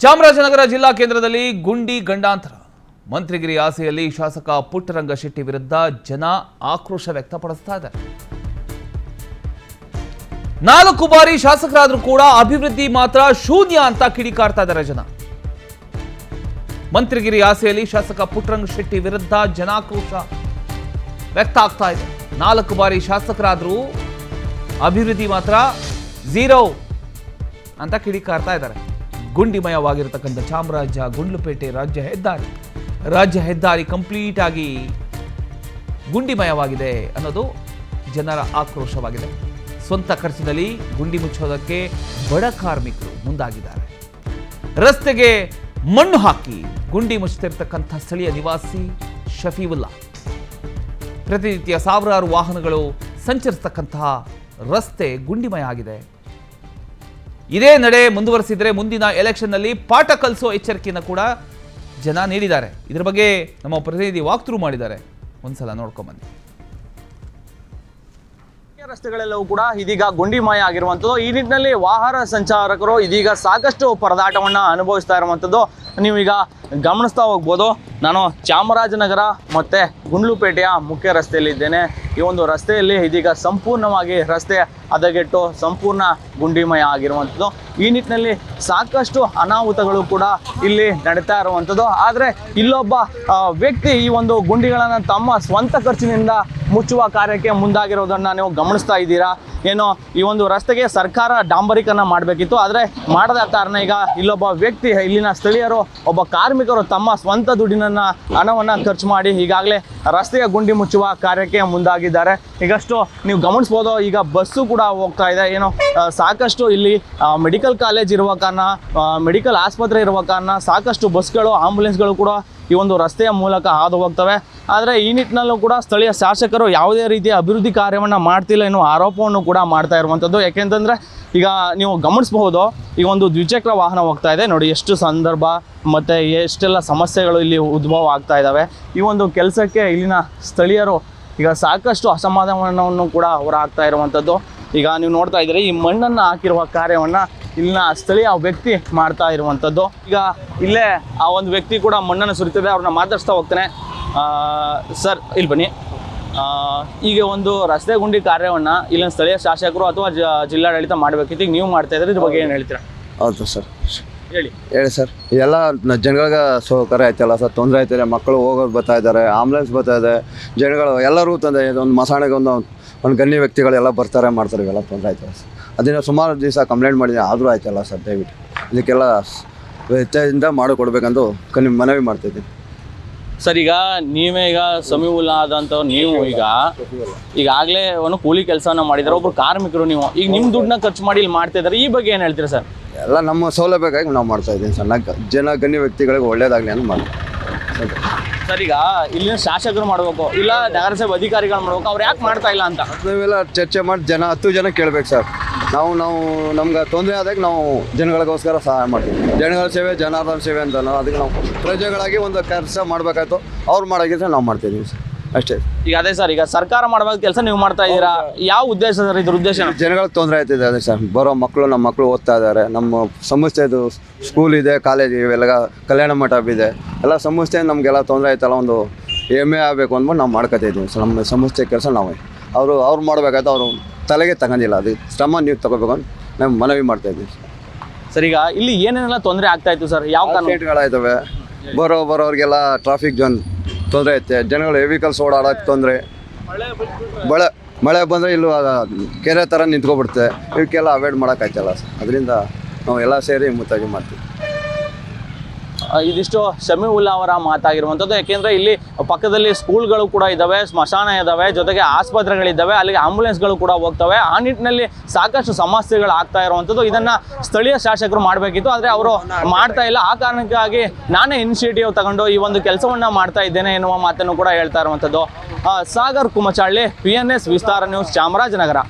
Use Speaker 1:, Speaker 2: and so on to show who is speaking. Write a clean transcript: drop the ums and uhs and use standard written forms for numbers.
Speaker 1: ಚಾಮರಾಜನಗರ ಜಿಲ್ಲಾ ಕೇಂದ್ರದಲ್ಲಿ ಗುಂಡಿ ಗಂಡಾಂತರ. ಮಂತ್ರಿಗಿರಿ ಆಸೆಯಲ್ಲಿ ಶಾಸಕ ಪುಟ್ಟರಂಗ ಶೆಟ್ಟಿ ವಿರುದ್ಧ ಜನ ಆಕ್ರೋಶ ವ್ಯಕ್ತಪಡಿಸ್ತಾ ಇದ್ದಾರೆ. 4 ಬಾರಿ ಶಾಸಕರಾದರೂ ಕೂಡ ಅಭಿವೃದ್ಧಿ ಮಾತ್ರ ಶೂನ್ಯ ಅಂತ ಕಿಡಿಕಾರ್ತಾ ಇದ್ದಾರೆ ಜನ. ಮಂತ್ರಿಗಿರಿ ಆಸೆಯಲ್ಲಿ ಶಾಸಕ ಪುಟ್ಟರಂಗ ಶೆಟ್ಟಿ ವಿರುದ್ಧ ಜನಾಕ್ರೋಶ ವ್ಯಕ್ತ ಆಗ್ತಾ ಇದೆ. 4 ಬಾರಿ ಶಾಸಕರಾದರೂ ಅಭಿವೃದ್ಧಿ ಮಾತ್ರ ಝೀರೋ ಅಂತ ಕಿಡಿಕಾರ್ತಾ ಇದ್ದಾರೆ. ಗುಂಡಿಮಯವಾಗಿರತಕ್ಕಂಥ ಚಾಮರಾಜ ಗುಂಡ್ಲುಪೇಟೆ ರಾಜ್ಯ ಹೆದ್ದಾರಿ ಕಂಪ್ಲೀಟ್ ಆಗಿ ಗುಂಡಿಮಯವಾಗಿದೆ ಅನ್ನೋದು ಜನರ ಆಕ್ರೋಶವಾಗಿದೆ. ಸ್ವಂತ ಖರ್ಚಿನಲ್ಲಿ ಗುಂಡಿ ಮುಚ್ಚೋದಕ್ಕೆ ಬಡ ಕಾರ್ಮಿಕರು ಮುಂದಾಗಿದ್ದಾರೆ. ರಸ್ತೆಗೆ ಮಣ್ಣು ಹಾಕಿ ಗುಂಡಿ ಮುಚ್ಚುತ್ತಿರತಕ್ಕಂಥ ಸ್ಥಳೀಯ ನಿವಾಸಿ ಶಫೀವುಲ್ಲಾ. ಪ್ರತಿನಿತ್ಯ ಸಾವಿರಾರು ವಾಹನಗಳು ಸಂಚರಿಸತಕ್ಕಂತಹ ರಸ್ತೆ ಗುಂಡಿಮಯ ಆಗಿದೆ. ಇದೇ ನಡೆ ಮುಂದುವರೆಸಿದರೆ ಮುಂದಿನ ಎಲೆಕ್ಷನ್ನಲ್ಲಿ ಪಾಠ ಕಲಿಸೋ ಎಚ್ಚರಿಕೆಯನ್ನು ಕೂಡ ಜನ ನೀಡಿದ್ದಾರೆ. ಇದರ ಬಗ್ಗೆ ನಮ್ಮ ಪ್ರತಿನಿಧಿ ವಾಕ್ಥ್ರೂ ಮಾಡಿದ್ದಾರೆ, ಒಂದ್ಸಲ ನೋಡ್ಕೊಂಬನ್ನಿ.
Speaker 2: ರಸ್ತೆಗಳೆಲ್ಲವೂ ಕೂಡ ಇದೀಗ ಗುಂಡಿಮಯ ಆಗಿರುವಂಥದ್ದು. ಈ ನಿಟ್ಟಿನಲ್ಲಿ ವಾಹನ ಸಂಚಾರಕರು ಇದೀಗ ಸಾಕಷ್ಟು ಪರದಾಟವನ್ನು ಅನುಭವಿಸ್ತಾ ಇರುವಂಥದ್ದು ನೀವೀಗ ಗಮನಿಸ್ತಾ ಹೋಗ್ಬೋದು. ನಾನು ಚಾಮರಾಜನಗರ ಮತ್ತು ಗುಂಡ್ಲುಪೇಟೆಯ ಮುಖ್ಯ ರಸ್ತೆಯಲ್ಲಿದ್ದೇನೆ. ಈ ಒಂದು ರಸ್ತೆಯಲ್ಲಿ ಇದೀಗ ಸಂಪೂರ್ಣವಾಗಿ ರಸ್ತೆ ಹದಗೆಟ್ಟು ಸಂಪೂರ್ಣ ಗುಂಡಿಮಯ ಆಗಿರುವಂಥದ್ದು. ಈ ನಿಟ್ಟಿನಲ್ಲಿ ಸಾಕಷ್ಟು ಅನಾಹುತಗಳು ಕೂಡ ಇಲ್ಲಿ ನಡೀತಾ ಇರುವಂಥದ್ದು. ಆದರೆ ಇಲ್ಲೊಬ್ಬ ವ್ಯಕ್ತಿ ಈ ಒಂದು ಗುಂಡಿಗಳನ್ನು ತಮ್ಮ ಸ್ವಂತ ಖರ್ಚಿನಿಂದ ಮುಚ್ಚುವ ಕಾರ್ಯಕ್ಕೆ ಮುಂದಾಗಿರೋದನ್ನು ನೀವು ಗಮನಿಸ್ತಾ ಇದ್ದೀರಾ. ಏನೋ ಈ ಒಂದು ರಸ್ತೆಗೆ ಸರ್ಕಾರ ಡಾಂಬರೀಕರಣ ಮಾಡಬೇಕಿತ್ತು, ಆದರೆ ಮಾಡದ ಕಾರಣ ಈಗ ಇಲ್ಲೊಬ್ಬ ವ್ಯಕ್ತಿ, ಇಲ್ಲಿನ ಸ್ಥಳೀಯರು, ಒಬ್ಬ ಕಾರ್ಮಿಕರು ತಮ್ಮ ಸ್ವಂತ ದುಡ್ಡಿನ ಹಣವನ್ನು ಖರ್ಚು ಮಾಡಿ ಈಗಾಗಲೇ ರಸ್ತೆಯ ಗುಂಡಿ ಮುಚ್ಚುವ ಕಾರ್ಯಕ್ಕೆ ಮುಂದಾಗಿದ್ದಾರೆ. ಈಗಷ್ಟು ನೀವು ಗಮನಿಸ್ಬೋದು, ಈಗ ಬಸ್ಸು ಕೂಡ ಹೋಗ್ತಾ ಇದೆ. ಏನೋ ಸಾಕಷ್ಟು ಇಲ್ಲಿ ಮೆಡಿಕಲ್ ಕಾಲೇಜ್ ಇರುವ ಕಾರಣ, ಮೆಡಿಕಲ್ ಆಸ್ಪತ್ರೆ ಇರುವ ಕಾರಣ ಸಾಕಷ್ಟು ಬಸ್ಗಳು, ಆಂಬುಲೆನ್ಸ್ಗಳು ಕೂಡ ಈ ಒಂದು ರಸ್ತೆಯ ಮೂಲಕ ಹಾದು ಹೋಗ್ತವೆ. ಆದರೆ ಈ ನಿಟ್ಟಿನಲ್ಲೂ ಕೂಡ ಸ್ಥಳೀಯ ಶಾಸಕರು ಯಾವುದೇ ರೀತಿಯ ಅಭಿವೃದ್ಧಿ ಕಾರ್ಯವನ್ನು ಮಾಡ್ತಿಲ್ಲ ಎನ್ನುವ ಆರೋಪವನ್ನು ಕೂಡ ಮಾಡ್ತಾ ಇರುವಂಥದ್ದು. ಯಾಕೆಂತಂದರೆ ಈಗ ನೀವು ಗಮನಿಸಬಹುದು, ಈಗ ಒಂದು ದ್ವಿಚಕ್ರ ವಾಹನ ಹೋಗ್ತಾ ಇದೆ ನೋಡಿ, ಎಷ್ಟು ಸಂದರ್ಭ ಮತ್ತು ಎಷ್ಟೆಲ್ಲ ಸಮಸ್ಯೆಗಳು ಇಲ್ಲಿ ಉದ್ಭವ ಆಗ್ತಾ ಇದ್ದಾವೆ. ಈ ಒಂದು ಕೆಲಸಕ್ಕೆ ಇಲ್ಲಿನ ಸ್ಥಳೀಯರು ಈಗ ಸಾಕಷ್ಟು ಅಸಮಾಧಾನವನ್ನು ಕೂಡ ಹೊರಹಾಕ್ತಾ ಇರುವಂಥದ್ದು. ಈಗ ನೀವು ನೋಡ್ತಾ ಇದ್ದೀರಿ, ಈ ಮಣ್ಣನ್ನು ಹಾಕಿರುವ ಕಾರ್ಯವನ್ನು ಇಲ್ಲಿನ ಸ್ಥಳೀಯ ವ್ಯಕ್ತಿ ಮಾಡ್ತಾ ಇರುವಂಥದ್ದು. ಈಗ ಇಲ್ಲೇ ಆ ಒಂದು ವ್ಯಕ್ತಿ ಕೂಡ ಮಣ್ಣನ್ನು ಸುರಿತಿದೆ, ಅವ್ರನ್ನ ಮಾತಾಡಿಸ್ತಾ ಹೋಗ್ತಾನೆ. ಸರ್ ಇಲ್ಲಿ ಬನ್ನಿ. ಈಗ ಒಂದು ರಸ್ತೆ ಗುಂಡಿ ಕಾರ್ಯವನ್ನು ಇಲ್ಲಿನ ಸ್ಥಳೀಯ ಶಾಸಕರು ಅಥವಾ ಜಿಲ್ಲಾಡಳಿತ ಮಾಡಬೇಕಿತ್ತು, ಈಗ ನೀವು ಮಾಡ್ತಾ ಇದ್ರೆ ಇದ್ರ ಬಗ್ಗೆ ಏನು ಹೇಳ್ತೀರಾ?
Speaker 3: ಹೌದು ಸರ್,
Speaker 2: ಹೇಳಿ
Speaker 3: ಸರ್. ಎಲ್ಲ ಜನಗಳಿಗೆ ಸೌಕರ್ಯ ಆಯ್ತಲ್ಲ ಸರ್, ತೊಂದರೆ ಆಯ್ತಾರೆ. ಮಕ್ಕಳು ಹೋಗೋದು ಬರ್ತಾ ಇದ್ದಾರೆ, ಆಂಬುಲೆನ್ಸ್ ಬರ್ತಾ ಇದೆ, ಜನಗಳು ಎಲ್ಲರೂ ತೊಂದರೆ. ಒಂದು ಮಸಾಣೆಗೆ ಒಂದು ಗಣ್ಯ ವ್ಯಕ್ತಿಗಳೆಲ್ಲ ಬರ್ತಾರೆ, ಮಾಡ್ತಾರೆ, ಇವೆಲ್ಲ ತೊಂದರೆ ಆಯ್ತಲ್ಲ ಸರ್. ಅದನ್ನು ಸುಮಾರು ದಿವಸ ಕಂಪ್ಲೇಂಟ್ ಮಾಡಿದ್ದೀನಿ, ಆದರೂ ಆಯ್ತಲ್ಲ ಸರ್. ದಯವಿಟ್ಟು ಇದಕ್ಕೆಲ್ಲ ವ್ಯತ್ಯಾಸದಿಂದ ಮಾಡಿಕೊಡ್ಬೇಕಂದು ಮನವಿ ಮಾಡ್ತಾಯಿದ್ದೀನಿ
Speaker 2: ಸರ್. ಈಗ ನೀವೇ ಈಗ ಸಮೀವುಲ್ಲಾ ಆದಂಥವ್ರು, ನೀವು ಈಗಾಗಲೇ ಒಂದು ಕೂಲಿ ಕೆಲಸವನ್ನು ಮಾಡಿದ್ದಾರೆ, ಒಬ್ಬರು ಕಾರ್ಮಿಕರು. ನೀವು ಈಗ ನಿಮ್ಮ ದುಡ್ಡನ್ನ ಖರ್ಚು ಮಾಡಿ ಇಲ್ಲಿ ಮಾಡ್ತಾ ಇದ್ದಾರೆ, ಈ ಬಗ್ಗೆ ಏನು ಹೇಳ್ತೀರಾ ಸರ್?
Speaker 3: ಎಲ್ಲ ನಮ್ಮ ಸೌಲಭ್ಯಕ್ಕಾಗಿ ನಾವು ಮಾಡ್ತಾಯಿದ್ದೀನಿ ಸರ್. ಗಣ್ಯ ವ್ಯಕ್ತಿಗಳಿಗೆ ಒಳ್ಳೇದಾಗಲಿ ಅಂತ ಮಾಡಿ
Speaker 2: ಸರ್. ಈಗ ಇಲ್ಲಿನ ಶಾಸಕರು ಮಾಡಬೇಕು, ಇಲ್ಲ ನಗರಸಭೆ ಅಧಿಕಾರಿಗಳು ಮಾಡಬೇಕು, ಅವ್ರು ಯಾಕೆ ಮಾಡ್ತಾ ಇಲ್ಲ ಅಂತ
Speaker 3: ನೀವೆಲ್ಲ ಚರ್ಚೆ ಮಾಡಿ 10 ಜನ ಕೇಳಬೇಕು ಸರ್. ನಾವು ನಮ್ಗೆ ತೊಂದರೆ ಆದಾಗ ನಾವು ಜನಗಳಿಗೋಸ್ಕರ ಸಹಾಯ ಮಾಡ್ತೀವಿ. ಜನಗಳ ಸೇವೆ ಜನಾರ್ದನ ಸೇವೆ ಅಂತ ಅದಕ್ಕೆ ನಾವು ಪ್ರಜೆಗಳಾಗಿ ಒಂದು ಕೆಲಸ ಮಾಡಬೇಕಾಯ್ತು, ಅವ್ರು ಮಾಡೋಕ್ಕಿಂತ ನಾವು ಮಾಡ್ತಿದ್ದೀವಿ ಸರ್, ಅಷ್ಟೇ. ಈಗ
Speaker 2: ಅದೇ ಸರ್, ಈಗ ಸರ್ಕಾರ ಮಾಡಬೇಕು ಕೆಲಸ ನೀವು ಮಾಡ್ತಾ ಇದ್ದೀರಾ, ಯಾವ ಉದ್ದೇಶ ಸರ್? ಇದ್ರ ಉದ್ದೇಶ
Speaker 3: ಜನಗಳಿಗೆ ತೊಂದರೆ ಆಯ್ತಿದೆ. ಅದೇ ಸರ್, ಬರೋ ಮಕ್ಕಳು, ನಮ್ಮ ಮಕ್ಕಳು ಓದ್ತಾ ಇದ್ದಾರೆ. ನಮ್ಮ ಸಂಸ್ಥೆದು ಸ್ಕೂಲ್ ಇದೆ, ಕಾಲೇಜ್ ಇವೆಲ್ಲ, ಕಲ್ಯಾಣ ಮಂಟಪ ಇದೆ, ಎಲ್ಲ ಸಂಸ್ಥೆ ನಮಗೆಲ್ಲ ತೊಂದರೆ ಆಯ್ತಲ್ಲ. ಒಂದು ಹೆಮ್ಮೆ ಆಗಬೇಕು ಅಂದ್ಬಿಟ್ಟು ನಾವು ಮಾಡ್ಕೊತಿದ್ದೀವಿ ಸರ್. ನಮ್ಮ ಸಂಸ್ಥೆ ಕೆಲಸ ನಾವು ಅವ್ರು ಮಾಡಬೇಕಾಯ್ತು, ಅವರು ತಲೆಗೆ ತಗೊಂಡಿಲ್ಲ. ಅದು ಶ್ರಮ ನೀವು ತಗೋಬೇಕು ಅಂತ ನಾವು ಮನವಿ ಮಾಡ್ತಾಯಿದ್ದೀವಿ
Speaker 2: ಸರ್. ಈಗ ಇಲ್ಲಿ ಏನೇನೆಲ್ಲ ತೊಂದರೆ ಆಗ್ತಾ ಇತ್ತು ಸರ್? ಯಾವ
Speaker 3: ಕಾರಣಗಳಾಯ್ತವೆ? ಬರೋರಿಗೆಲ್ಲ ಟ್ರಾಫಿಕ್ ಜಾಮ್ ತೊಂದರೆ ಐತೆ, ಜನಗಳು ವೆಹಿಕಲ್ಸ್ ಓಡಾಡೋಕ್ಕೆ ತೊಂದರೆ. ಮಳೆ ಬಂದರೆ ಇಲ್ಲೂ ಕೆರೆ ಥರ ನಿಂತ್ಕೊಬಿಡುತ್ತೆ. ಇವಕ್ಕೆಲ್ಲ ಅವಾಯ್ಡ್ ಮಾಡೋಕ್ಕಾಯ್ತಲ್ಲ ಸರ್. ಅದರಿಂದ ನಾವು ಎಲ್ಲ ಸೇರಿ ಮುತ್ತಾಗಿ ಮಾಡ್ತೀವಿ.
Speaker 2: ಇದಿಷ್ಟು ಸಮೀವುಲ್ಲಾ ಅವರ ಮಾತಾಗಿರುವಂಥದ್ದು. ಯಾಕೆಂದರೆ ಇಲ್ಲಿ ಪಕ್ಕದಲ್ಲಿ ಸ್ಕೂಲ್ಗಳು ಕೂಡ ಇದ್ದಾವೆ, ಸ್ಮಶಾನ ಇದ್ದಾವೆ, ಜೊತೆಗೆ ಆಸ್ಪತ್ರೆಗಳಿದ್ದಾವೆ, ಅಲ್ಲಿಗೆ ಆಂಬುಲೆನ್ಸ್ಗಳು ಕೂಡ ಹೋಗ್ತವೆ. ಆ ನಿಟ್ಟಿನಲ್ಲಿ ಸಾಕಷ್ಟು ಸಮಸ್ಯೆಗಳು ಆಗ್ತಾ ಇರುವಂಥದ್ದು. ಇದನ್ನು ಸ್ಥಳೀಯ ಶಾಸಕರು ಮಾಡಬೇಕಿತ್ತು, ಆದರೆ ಅವರು ಮಾಡ್ತಾ ಇಲ್ಲ. ಆ ಕಾರಣಕ್ಕಾಗಿ ನಾನೇ ಇನಿಷಿಯೇಟಿವ್ ತಗೊಂಡು ಈ ಒಂದು ಕೆಲಸವನ್ನು ಮಾಡ್ತಾ ಇದ್ದೇನೆ ಎನ್ನುವ ಮಾತನ್ನು ಕೂಡ ಹೇಳ್ತಾ ಇರುವಂಥದ್ದು. ಸಾಗರ್ ಕುಮಚಾಳ್ಳಿ, PNS ವಿಸ್ತಾರ ನ್ಯೂಸ್, ಚಾಮರಾಜನಗರ.